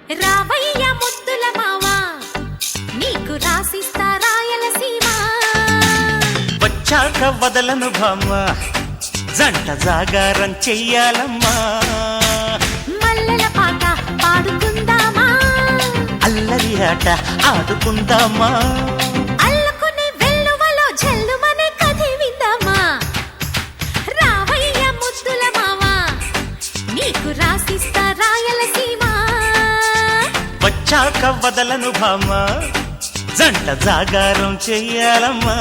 రావయ్య ముద్దుల మావా నీకు రాసిస్తా రాయలసీమ వచ్చాక వదలను భామ జంట జాగారం చెయ్యాలమ్మా మల్లెల పాట పాడుకుందామా అల్లరి ఆట ఆడుకుందామా అల్లుకునే వెల్లువలో జల్లుమనే కథ విందామా రావయ్య ముద్దుల మావా నీకు రాసిస్తా రాయలసీమ వచ్చాక వదలను భామ జంట జాగారం చెయ్యాలమ్మా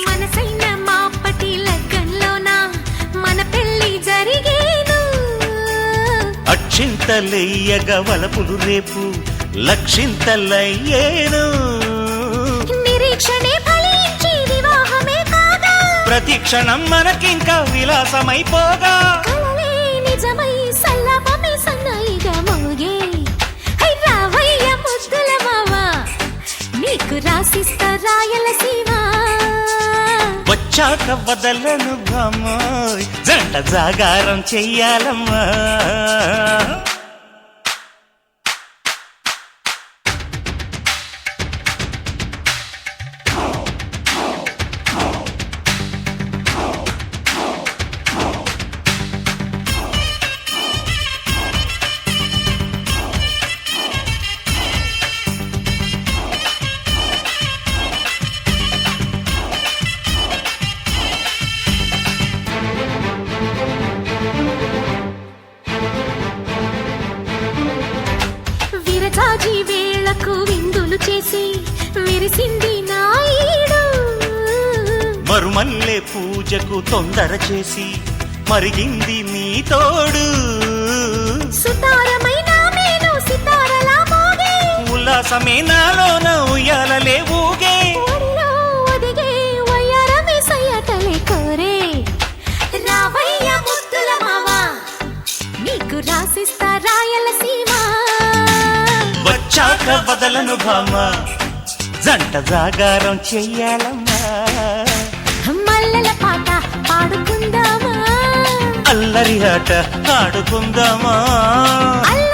మనసైన మాపటి లగ్గంలోనా మన పెళ్లి జరిగేను అక్షింతలెయ్యగ వలపులు రేపు లక్షింతలయ్యేను నిరీక్షణే ఫలించి వివాహమే కాగా ప్రతి క్షణం మనకింకా విలాసమైపోగా కలలే నిజమై సల్లాపమే సన్నాయిగా మోగే హై రావయ్య ముద్దుల మావా నీకు రాసిస్తా రాయలసీమ వచ్చాక వదలను భామ జంట జాగారం చెయ్యాలమ్మా విరజాజి వేళకు విందులు చేసి విరిసింది నాయుడు మరుమల్లె పూజకు తొందర చేసి మరిగింది నీ తోడు సుతారమైన మేను సితారలా మోగే ఉల్లాసమే నాలోన ఉయ్యాలలే ఊగే ఒడిలో ఒదిగే వయ్యారమే సయ్యటలే కోరే రావయ్య ముద్దుల మావా నీకు రాసిస్తా రాయలసీమ వచ్చాక వదలను భామ జంట జాగారం చెయ్యాలమ్మా మల్లెల పాట పాడుకుందామా అల్లరి ఆట ఆడుకుందామా అల్ల